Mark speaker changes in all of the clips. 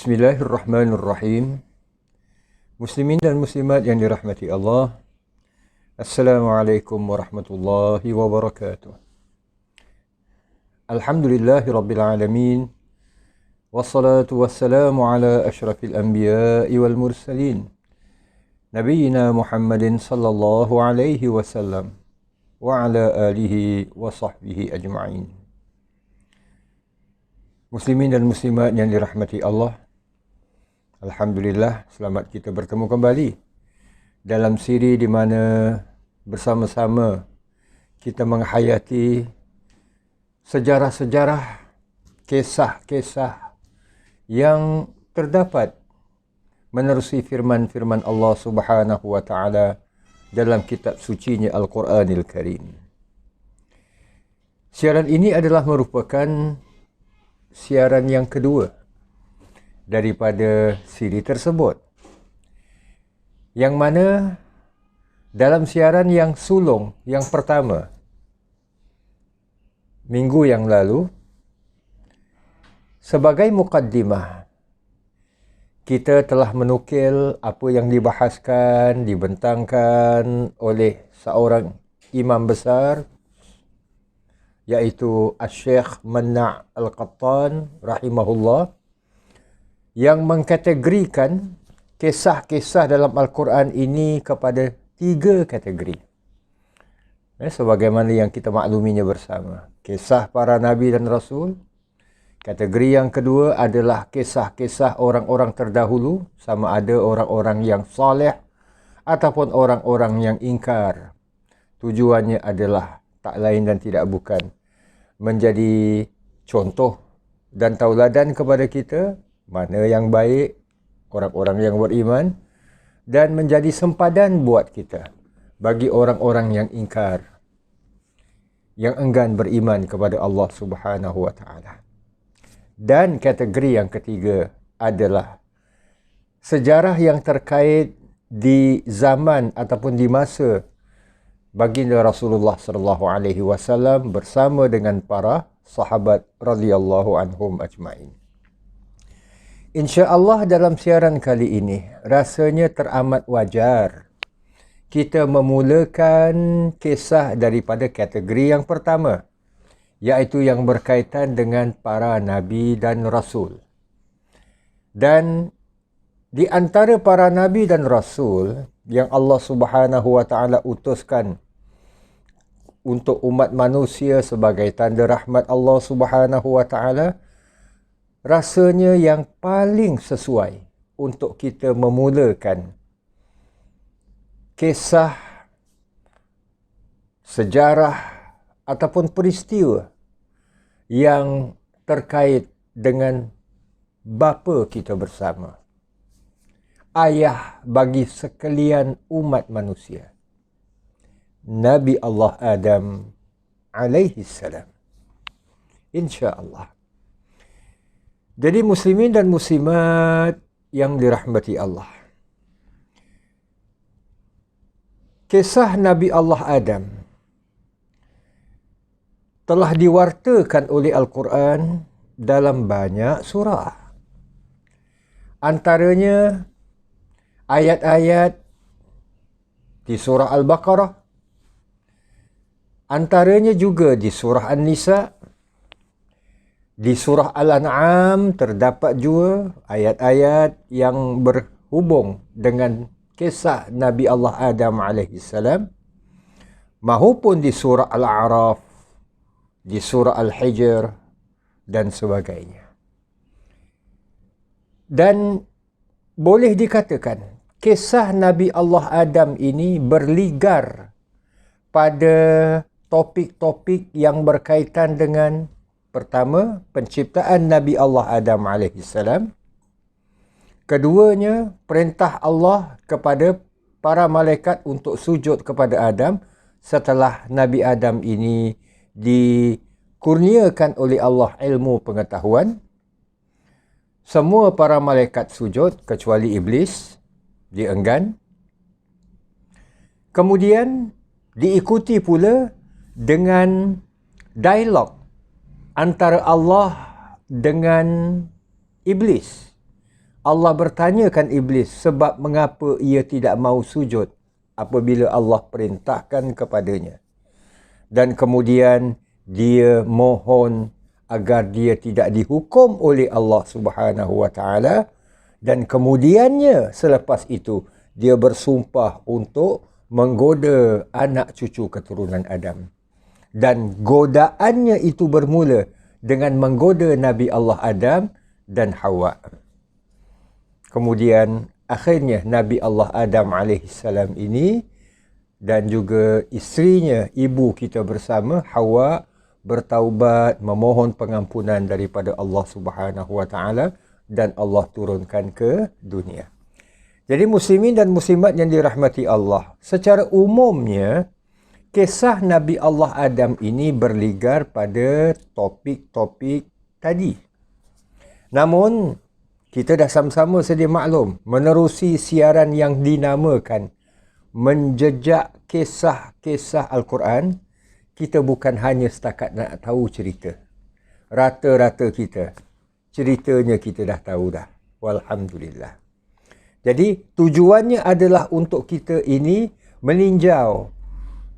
Speaker 1: Bismillahirrahmanirrahim. Muslimin dan muslimat yang dirahmati Allah, Assalamualaikum warahmatullahi wabarakatuh. Alhamdulillahi rabbil alamin. Wassalatu wassalamu ala ashrafil anbiya'i wal mursalin, Nabiyyina Muhammadin sallallahu alaihi wasallam wa ala alihi wa sahbihi ajma'in. Muslimin dan muslimat yang dirahmati Allah, Alhamdulillah, selamat kita bertemu kembali dalam siri di mana bersama-sama kita menghayati sejarah-sejarah, kisah-kisah yang terdapat menerusi firman-firman Allah Subhanahu wa taala dalam kitab sucinya Al-Quranil Karim. Siaran ini adalah merupakan siaran yang kedua daripada siri tersebut, yang mana dalam siaran yang sulung yang pertama minggu yang lalu, sebagai mukaddimah, kita telah menukil apa yang dibahaskan, dibentangkan oleh seorang imam besar, iaitu Asy-Syaikh Manna' Al-Qattan rahimahullah, yang mengkategorikan kisah-kisah dalam Al-Quran ini kepada 3 kategori. Sebagaimana yang kita makluminya bersama. Kisah para Nabi dan Rasul. Kategori yang kedua adalah kisah-kisah orang-orang terdahulu, sama ada orang-orang yang saleh ataupun orang-orang yang ingkar. Tujuannya adalah tak lain dan tidak bukan menjadi contoh dan tauladan kepada kita mana yang baik, orang-orang yang beriman, dan menjadi sempadan buat kita bagi orang-orang yang ingkar, yang enggan beriman kepada Allah Subhanahu wa taala. Dan kategori yang ketiga adalah sejarah yang terkait di zaman ataupun di masa baginda Rasulullah sallallahu alaihi wasallam bersama dengan para sahabat radhiyallahu anhum ajmain. Insya-Allah dalam siaran kali ini rasanya teramat wajar kita memulakan kisah daripada kategori yang pertama, iaitu yang berkaitan dengan para nabi dan rasul. Dan di antara para nabi dan rasul yang Allah Subhanahu wa taala utuskan untuk umat manusia sebagai tanda rahmat Allah Subhanahu wa taala, rasanya yang paling sesuai untuk kita memulakan kisah, sejarah ataupun peristiwa yang terkait dengan bapa kita bersama, ayah bagi sekalian umat manusia, Nabi Allah Adam alaihi salam. InsyaAllah. Jadi muslimin dan muslimat yang dirahmati Allah, kisah Nabi Allah Adam telah diwartakan oleh Al-Quran dalam banyak surah. Antaranya ayat-ayat di surah Al-Baqarah, antaranya juga di surah An-Nisa, di surah Al-An'am terdapat juga ayat-ayat yang berhubung dengan kisah Nabi Allah Adam AS, mahupun di surah Al-A'raf, di surah Al-Hijr, dan sebagainya. Dan boleh dikatakan kisah Nabi Allah Adam ini berligar pada topik-topik yang berkaitan dengan, pertama, penciptaan Nabi Allah Adam AS. Keduanya, perintah Allah kepada para malaikat untuk sujud kepada Adam setelah Nabi Adam ini dikurniakan oleh Allah ilmu pengetahuan. Semua para malaikat sujud kecuali iblis, dia enggan. Kemudian diikuti pula dengan dialog antara Allah dengan iblis. Allah bertanyakan Iblis sebab mengapa ia tidak mau sujud apabila Allah perintahkan kepadanya. Dan kemudian dia mohon agar dia tidak dihukum oleh Allah Subhanahu wa taala, dan kemudiannya selepas itu dia bersumpah untuk menggoda anak cucu keturunan Adam. Dan godaannya itu bermula dengan menggoda Nabi Allah Adam dan Hawa. Kemudian akhirnya Nabi Allah Adam alaihissalam ini dan juga isterinya, ibu kita bersama, Hawa, bertaubat, memohon pengampunan daripada Allah Subhanahu wa taala, dan Allah turunkan ke dunia. Jadi muslimin dan muslimat yang dirahmati Allah, secara umumnya kisah Nabi Allah Adam ini berligar pada topik-topik tadi. Namun kita dah sama-sama sedia maklum, menerusi siaran yang dinamakan Menjejak Kisah-Kisah Al-Quran, kita bukan hanya setakat nak tahu cerita. Rata-rata kita, ceritanya kita dah tahu dah. Walhamdulillah. Jadi tujuannya adalah untuk kita ini meninjau,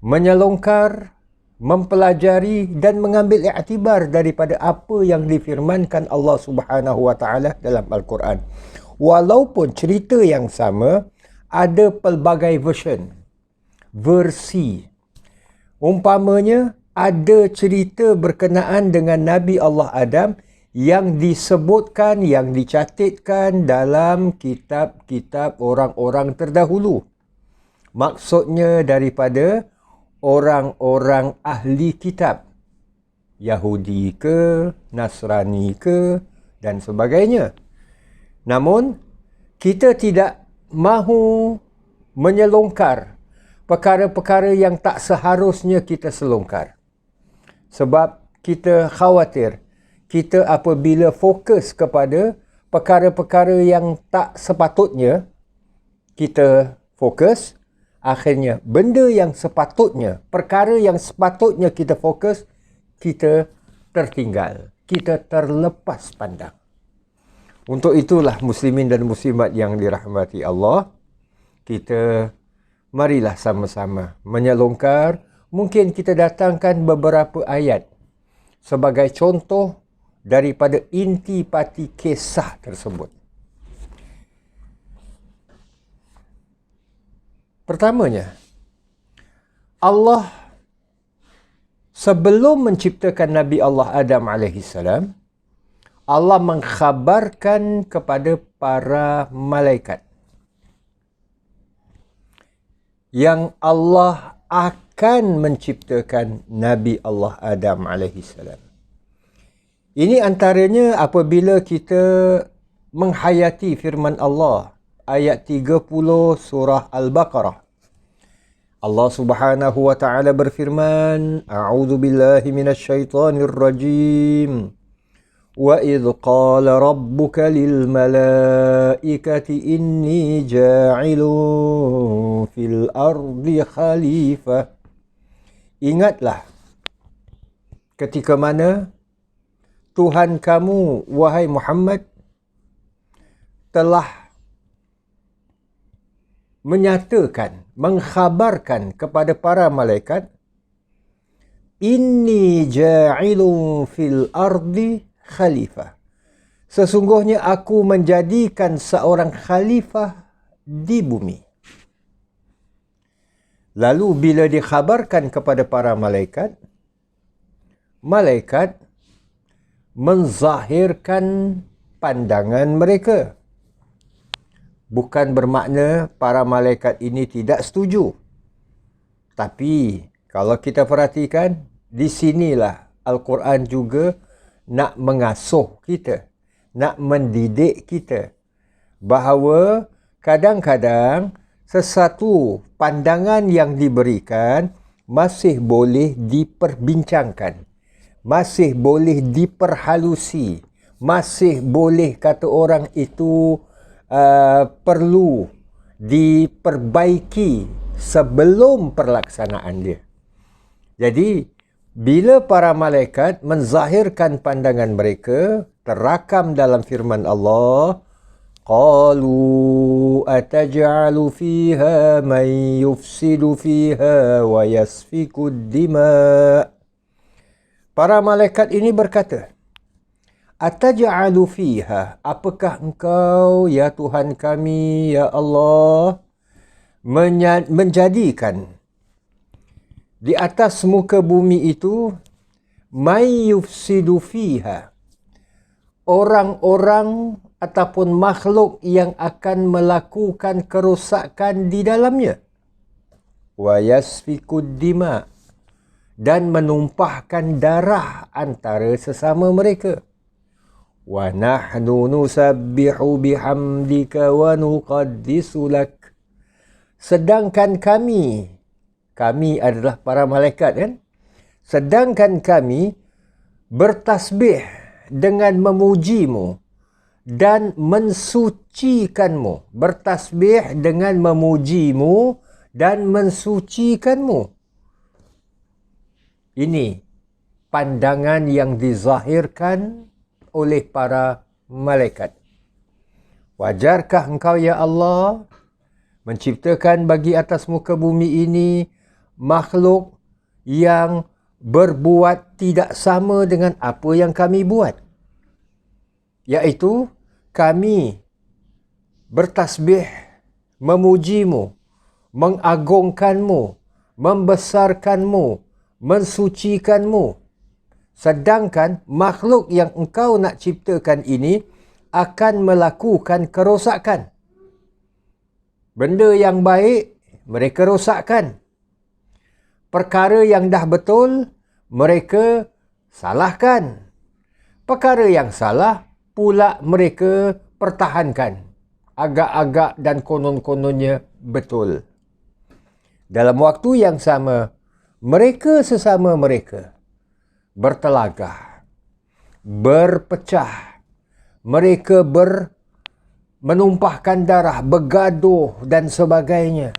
Speaker 1: menyelongkar, mempelajari dan mengambil iktibar daripada apa yang difirmankan Allah Subhanahu wa taala dalam Al-Quran. Walaupun cerita yang sama, ada pelbagai versi. Umpamanya, ada cerita berkenaan dengan Nabi Allah Adam yang disebutkan, yang dicatatkan dalam kitab-kitab orang-orang terdahulu. Maksudnya daripada orang-orang ahli kitab. Yahudi ke, Nasrani ke, dan sebagainya. Namun, kita tidak mahu menyelongkar perkara-perkara yang tak seharusnya kita selongkar. Sebab kita khawatir kita apabila fokus kepada perkara-perkara yang tak sepatutnya kita fokus, akhirnya benda yang sepatutnya, perkara yang sepatutnya kita fokus, kita tertinggal, kita terlepas pandang. Untuk itulah muslimin dan muslimat yang dirahmati Allah, kita marilah sama-sama menyelongkar. Mungkin kita datangkan beberapa ayat sebagai contoh daripada intipati kisah tersebut. Pertamanya, Allah sebelum menciptakan Nabi Allah Adam alaihissalam, Allah mengkhabarkan kepada para malaikat yang Allah akan menciptakan Nabi Allah Adam alaihissalam. Ini antaranya apabila kita menghayati firman Allah ayat 30 surah Al-Baqarah. Allah Subhanahu wa taala berfirman, A'udzu billahi minasyaitonir rajim. وَإِذْ قَالَ رَبُّكَ لِلْمَلَائِكَةِ إِنِّي جَاعِلٌ فِي الْأَرْضِ خَلِيفَةً. Ingatlah ketika mana Tuhan kamu, wahai Muhammad, telah menyatakan, mengkhabarkan kepada para malaikat, Inni ja'ilun fil ardi khalifah. Sesungguhnya aku menjadikan seorang khalifah di bumi. Lalu bila dikhabarkan kepada para malaikat, malaikat menzahirkan pandangan mereka. Bukan bermakna para malaikat ini tidak setuju. Tapi kalau kita perhatikan, di sinilah Al-Quran juga nak mengasuh kita, nak mendidik kita bahawa kadang-kadang sesuatu pandangan yang diberikan masih boleh diperbincangkan, masih boleh diperhalusi, masih boleh kata orang itu perlu diperbaiki sebelum pelaksanaan dia. Jadi bila para malaikat menzahirkan pandangan mereka, terakam dalam firman Allah, Qalu ataj'alu fiha man yufsidu fiha wa yasfiku dima. Para malaikat ini berkata, ataj'alu fiha, apakah engkau ya Tuhan kami, ya Allah, menjadikan di atas muka bumi itu may yufsidu fiha, orang-orang ataupun makhluk yang akan melakukan kerosakan di dalamnya, wa yasfikud dima, dan menumpahkan darah antara sesama mereka. Wa nahnu nusabbihu bihamdika wa nuqaddisu lak. Sedangkan kami adalah para malaikat kan? Sedangkan kami bertasbih dengan memujimu dan mensucikanmu. Bertasbih dengan memujimu dan mensucikanmu. Ini pandangan yang dizahirkan oleh para malaikat. Wajarkah engkau ya Allah menciptakan bagi atas muka bumi ini makhluk yang berbuat tidak sama dengan apa yang kami buat? Iaitu kami bertasbih, memujimu, mengagungkanmu, membesarkanmu, mensucikanmu. Sedangkan makhluk yang engkau nak ciptakan ini akan melakukan kerosakan. Benda yang baik, mereka rosakkan. Perkara yang dah betul, mereka salahkan. Perkara yang salah, pula mereka pertahankan. Agak-agak dan konon-kononnya betul. Dalam waktu yang sama, mereka sesama mereka bertelagah, berpecah. Mereka menumpahkan darah, bergaduh dan sebagainya.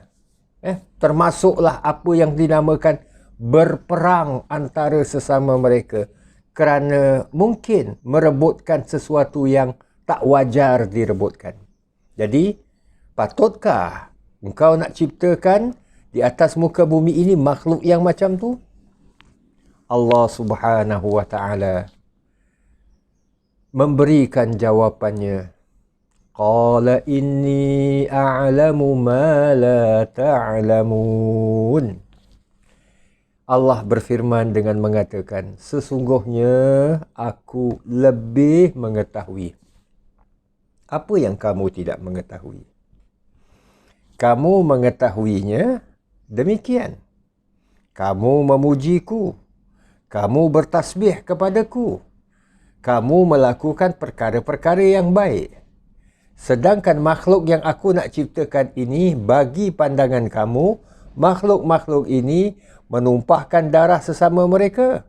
Speaker 1: Termasuklah apa yang dinamakan berperang antara sesama mereka kerana mungkin merebutkan sesuatu yang tak wajar direbutkan. Jadi, patutkah engkau nak ciptakan di atas muka bumi ini makhluk yang macam tu? Allah Subhanahu wa ta'ala memberikan jawapannya. Qala inni a'lamu ma la ta'lamun. Allah berfirman dengan mengatakan, sesungguhnya aku lebih mengetahui apa yang kamu tidak mengetahui. Kamu mengetahuinya demikian. Kamu memujiku. Kamu bertasbih kepadaku. Kamu melakukan perkara-perkara yang baik. Sedangkan makhluk yang aku nak ciptakan ini, bagi pandangan kamu, makhluk-makhluk ini menumpahkan darah sesama mereka,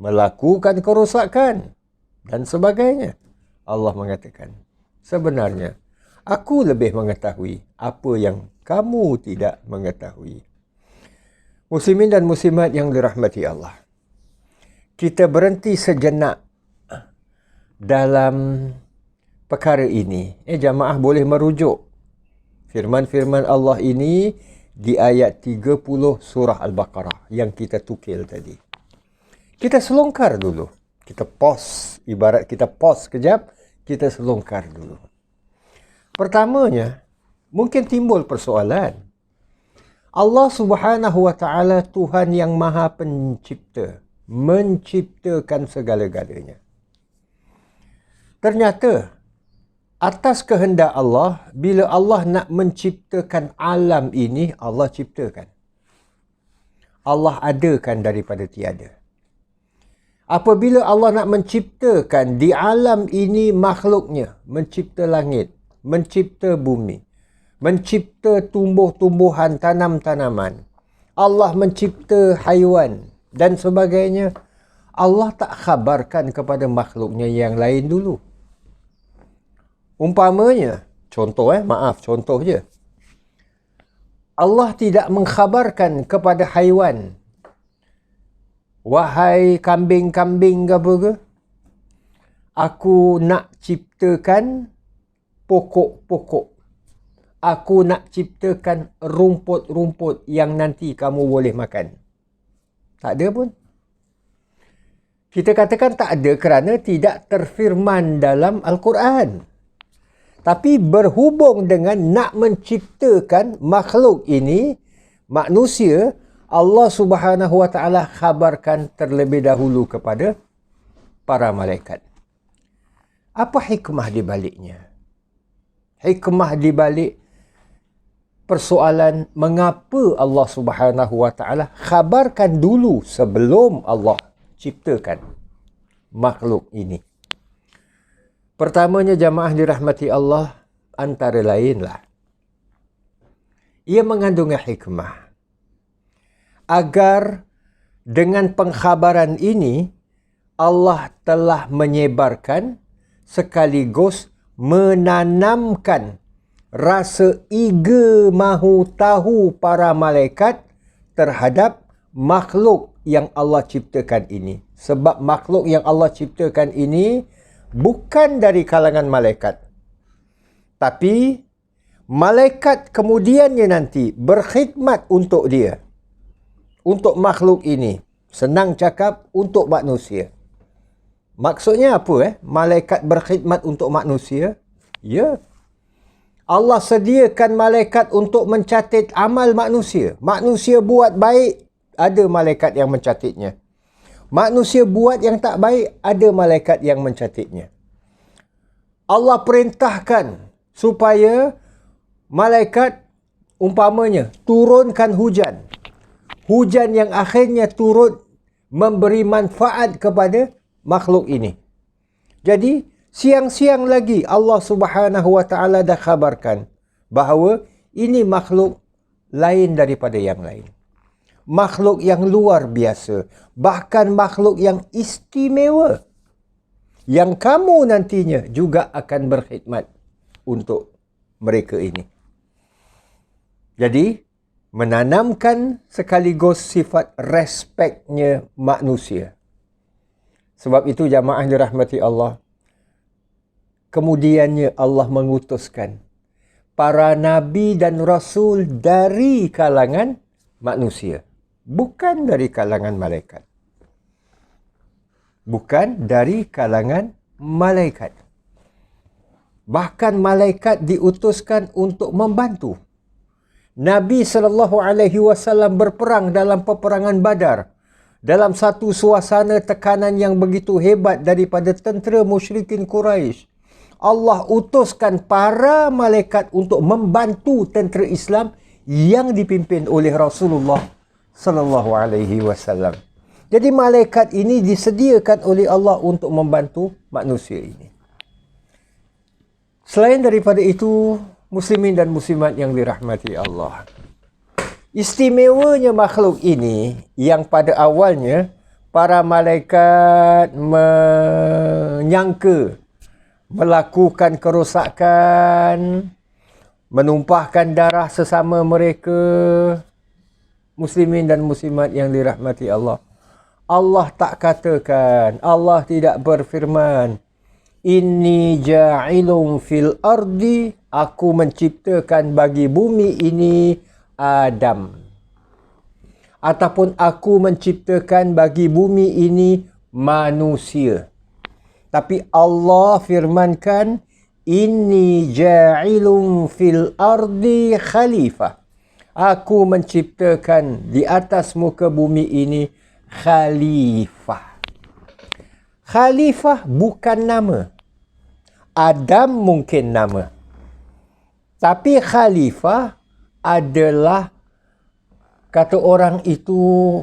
Speaker 1: melakukan kerosakan dan sebagainya. Allah mengatakan, sebenarnya aku lebih mengetahui apa yang kamu tidak mengetahui. Muslimin dan muslimat yang dirahmati Allah, kita berhenti sejenak dalam perkara ini. Jamaah boleh merujuk firman-firman Allah ini di ayat 30 surah Al-Baqarah yang kita tukil tadi. Kita selongkar dulu. Kita pause. Ibarat kita pause kejap, kita selongkar dulu. Pertamanya, mungkin timbul persoalan. Allah Subhanahu wa ta'ala Tuhan yang Maha Pencipta, menciptakan segala-galanya. Ternyata atas kehendak Allah, bila Allah nak menciptakan alam ini, Allah ciptakan. Allah adakan daripada tiada. Apabila Allah nak menciptakan di alam ini makhluknya, mencipta langit, mencipta bumi, mencipta tumbuh-tumbuhan, tanam-tanaman, Allah mencipta haiwan dan sebagainya, Allah tak khabarkan kepada makhluknya yang lain dulu. Umpamanya, contoh contoh je. Allah tidak mengkhabarkan kepada haiwan, wahai kambing-kambing ke apa ke, aku nak ciptakan pokok-pokok. Aku nak ciptakan rumput-rumput yang nanti kamu boleh makan. Tak ada pun. Kita katakan tak ada kerana tidak terfirman dalam Al-Quran. Tapi berhubung dengan nak menciptakan makhluk ini, manusia, Allah Subhanahu Wa Taala khabarkan terlebih dahulu kepada para malaikat. Apa hikmah di baliknya? Hikmah di balik persoalan mengapa Allah Subhanahu Wa Taala khabarkan dulu sebelum Allah ciptakan makhluk ini. Pertamanya, jamaah dirahmati Allah, antara lainlah ia mengandung hikmah agar dengan pengkhabaran ini Allah telah menyebarkan sekaligus menanamkan rasa eager mahu tahu para malaikat terhadap makhluk yang Allah ciptakan ini. Sebab makhluk yang Allah ciptakan ini bukan dari kalangan malaikat. Tapi malaikat kemudiannya nanti berkhidmat untuk dia. Untuk makhluk ini. Senang cakap, untuk manusia. Maksudnya apa? Malaikat berkhidmat untuk manusia? Ya. Allah sediakan malaikat untuk mencatat amal manusia. Manusia buat baik, ada malaikat yang mencatatnya. Manusia buat yang tak baik, ada malaikat yang mencatatnya. Allah perintahkan supaya malaikat umpamanya turunkan hujan. Hujan yang akhirnya turut memberi manfaat kepada makhluk ini. Jadi siang-siang lagi Allah Subhanahu Wa Taala dah khabarkan bahawa ini makhluk lain daripada yang lain. Makhluk yang luar biasa, bahkan makhluk yang istimewa, yang kamu nantinya juga akan berkhidmat untuk mereka ini. Jadi, menanamkan sekaligus sifat respeknya manusia. Sebab itu jamaah dirahmati Allah, kemudiannya Allah mengutuskan para nabi dan rasul dari kalangan manusia. Bukan dari kalangan malaikat. Bukan dari kalangan malaikat. Bahkan malaikat diutuskan untuk membantu. Nabi SAW berperang dalam peperangan Badar. Dalam satu suasana tekanan yang begitu hebat daripada tentera musyrikin Quraisy. Allah utuskan para malaikat untuk membantu tentera Islam yang dipimpin oleh Rasulullah sallallahu alaihi wasallam. Jadi malaikat ini disediakan oleh Allah untuk membantu manusia ini. Selain daripada itu, muslimin dan muslimat yang dirahmati Allah, istimewanya makhluk ini yang pada awalnya para malaikat menyangka melakukan kerosakan, menumpahkan darah sesama mereka. Muslimin dan muslimat yang dirahmati Allah, Allah tak katakan, Allah tidak berfirman, Inni ja'ilum fil ardi, aku menciptakan bagi bumi ini Adam. Ataupun aku menciptakan bagi bumi ini manusia. Tapi Allah firmankan, Inni ja'ilum fil ardi khalifah. Aku menciptakan di atas muka bumi ini khalifah. Khalifah bukan nama. Adam mungkin nama. Tapi khalifah adalah, kata orang itu,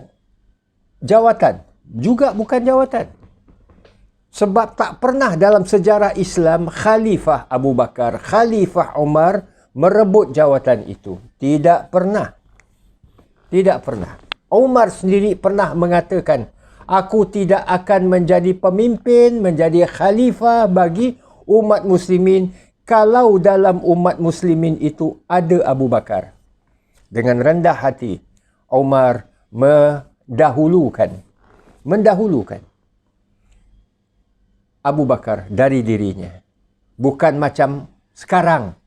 Speaker 1: jawatan. Juga bukan jawatan. Sebab tak pernah dalam sejarah Islam Khalifah Abu Bakar, Khalifah Umar merebut jawatan itu. Tidak pernah. Tidak pernah. Umar sendiri pernah mengatakan, aku tidak akan menjadi pemimpin, menjadi khalifah bagi umat muslimin kalau dalam umat muslimin itu ada Abu Bakar. Dengan rendah hati, Umar mendahulukan Abu Bakar dari dirinya. Bukan macam sekarang.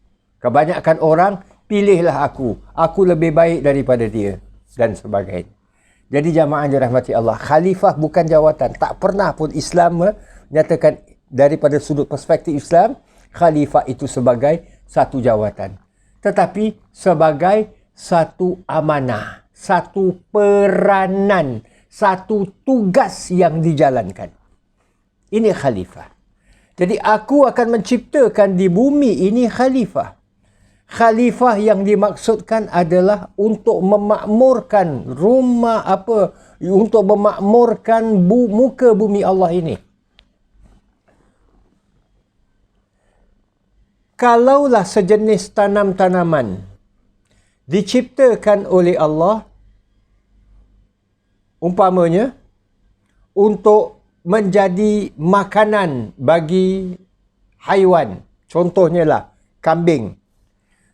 Speaker 1: Kebanyakan orang, pilihlah aku. Aku lebih baik daripada dia. Dan sebagainya. Jadi jamaah dirahmati Allah, khalifah bukan jawatan. Tak pernah pun Islam menyatakan daripada sudut perspektif Islam, khalifah itu sebagai satu jawatan. Tetapi sebagai satu amanah, satu peranan, satu tugas yang dijalankan. Ini khalifah. Jadi aku akan menciptakan di bumi ini khalifah. Khalifah yang dimaksudkan adalah untuk memakmurkan rumah untuk memakmurkan muka bumi Allah ini. Kalaulah sejenis tanam-tanaman diciptakan oleh Allah, umpamanya untuk menjadi makanan bagi haiwan, contohnya lah kambing.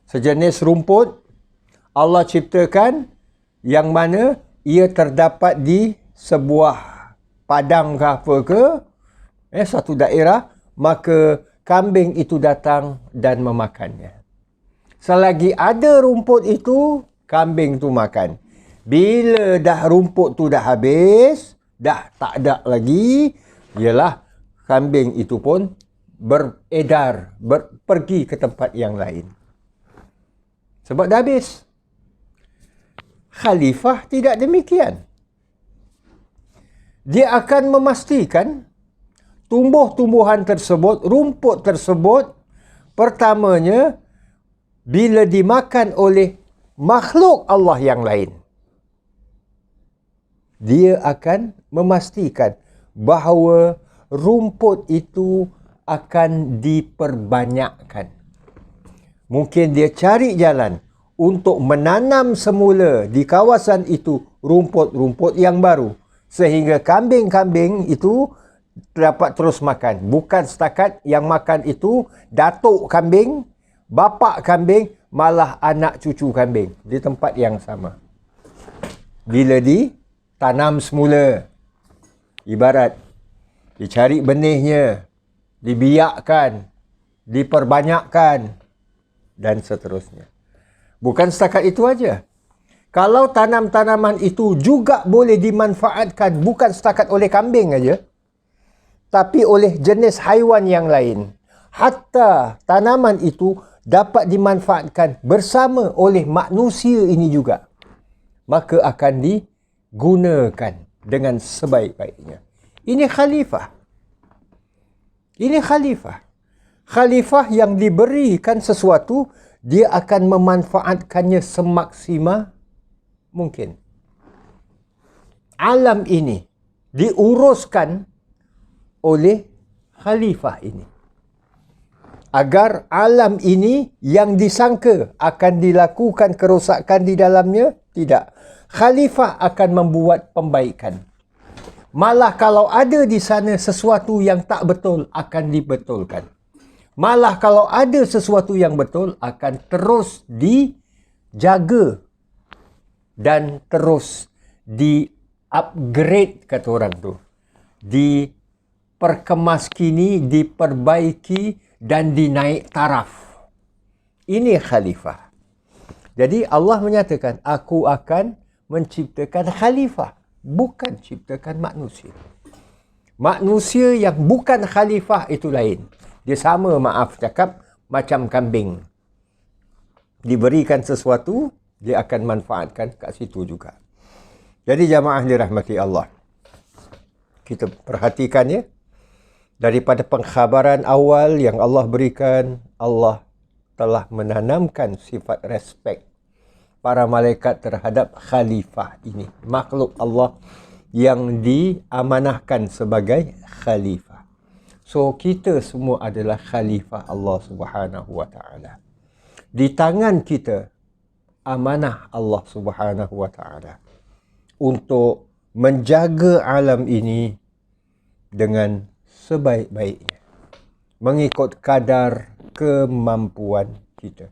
Speaker 1: Sejenis rumput Allah ciptakan yang mana ia terdapat di sebuah padang ke apa ke, satu daerah, maka kambing itu datang dan memakannya. Selagi ada rumput itu, kambing tu makan. Bila dah rumput tu dah habis, dah tak ada lagi, ialah kambing itu pun beredar, pergi ke tempat yang lain. Sebab dah habis. Khalifah tidak demikian. Dia akan memastikan tumbuh-tumbuhan tersebut, rumput tersebut, pertamanya, bila dimakan oleh makhluk Allah yang lain, dia akan memastikan bahawa rumput itu akan diperbanyakkan. Mungkin dia cari jalan untuk menanam semula di kawasan itu rumput-rumput yang baru. Sehingga kambing-kambing itu dapat terus makan. Bukan setakat yang makan itu datuk kambing, bapa kambing, malah anak cucu kambing di tempat yang sama. Bila ditanam semula, ibarat dicari benihnya, dibiakkan, diperbanyakkan, dan seterusnya. Bukan setakat itu aja. Kalau tanam-tanaman itu juga boleh dimanfaatkan bukan setakat oleh kambing aja, tapi oleh jenis haiwan yang lain. Hatta tanaman itu dapat dimanfaatkan bersama oleh manusia ini juga, maka akan digunakan dengan sebaik-baiknya. Ini khalifah. Ini khalifah. Khalifah yang diberikan sesuatu, dia akan memanfaatkannya semaksimal mungkin. Alam ini diuruskan oleh khalifah ini. Agar alam ini yang disangka akan dilakukan kerosakan di dalamnya, tidak. Khalifah akan membuat pembaikan. Malah kalau ada di sana sesuatu yang tak betul, akan dibetulkan. Malah kalau ada sesuatu yang betul, akan terus dijaga dan terus di-upgrade, kata orang tu. Diperkemaskini, diperbaiki dan dinaik taraf. Ini khalifah. Jadi Allah menyatakan, aku akan menciptakan khalifah, bukan ciptakan manusia. Manusia yang bukan khalifah itu lain. Dia sama, maaf cakap, macam kambing. Diberikan sesuatu, dia akan manfaatkan kat situ juga. Jadi jamaah dirahmati Allah, kita perhatikan ya, daripada pengkhabaran awal yang Allah berikan, Allah telah menanamkan sifat respek para malaikat terhadap khalifah ini, makhluk Allah yang diamanahkan sebagai khalifah. So, kita semua adalah khalifah Allah Subhanahu wa ta'ala. Di tangan kita amanah Allah Subhanahu wa ta'ala untuk menjaga alam ini dengan sebaik-baiknya, mengikut kadar kemampuan kita.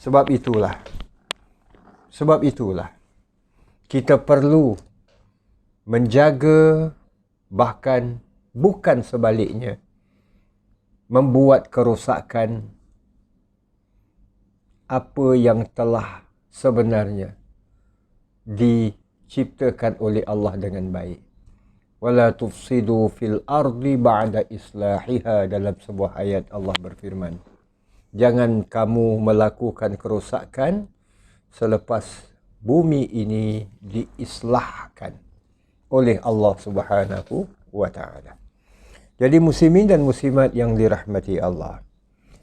Speaker 1: Sebab itulah kita perlu menjaga, bahkan bukan sebaliknya, membuat kerosakan apa yang telah sebenarnya diciptakan oleh Allah dengan baik. Wala tufsidu fil ardi ba'da islahiha, dalam sebuah ayat Allah berfirman, jangan kamu melakukan kerosakan selepas bumi ini diislahkan oleh Allah Subhanahu wa taala. Jadi muslimin dan muslimat yang dirahmati Allah,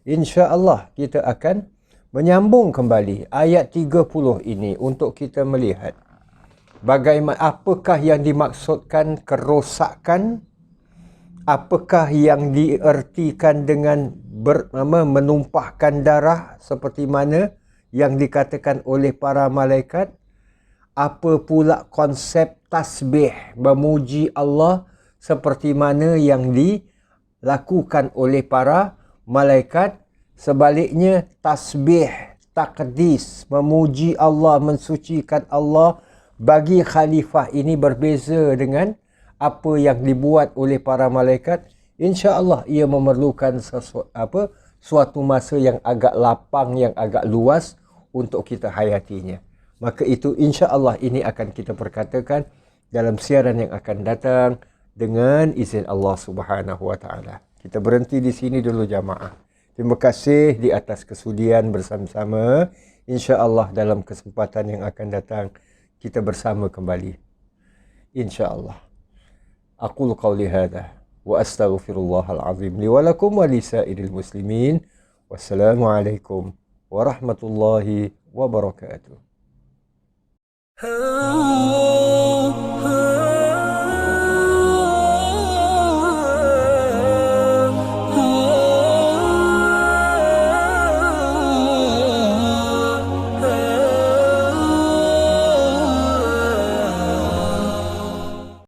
Speaker 1: insya-Allah kita akan menyambung kembali ayat 30 ini untuk kita melihat bagaimana, apakah yang dimaksudkan kerosakan, apakah yang diertikan dengan menumpahkan darah seperti mana yang dikatakan oleh para malaikat, apa pula konsep tasbih memuji Allah seperti mana yang dilakukan oleh para malaikat. Sebaliknya tasbih, takdis, memuji Allah, mensucikan Allah bagi khalifah ini berbeza dengan apa yang dibuat oleh para malaikat. Insya-Allah ia memerlukan suatu masa yang agak lapang, yang agak luas untuk kita hayatinya. Maka itu insya-Allah ini akan kita perkatakan dalam siaran yang akan datang dengan izin Allah Subhanahu wa taala. Kita berhenti di sini dulu jamaah. Terima kasih di atas kesudian bersama-sama. Insya-Allah dalam kesempatan yang akan datang kita bersama kembali. Insya-Allah. Aqulu qawli hadha wa astaghfirullahal azim li wa lakum wa lisairil muslimin. Wassalamualaikum warahmatullahi wabarakatuh.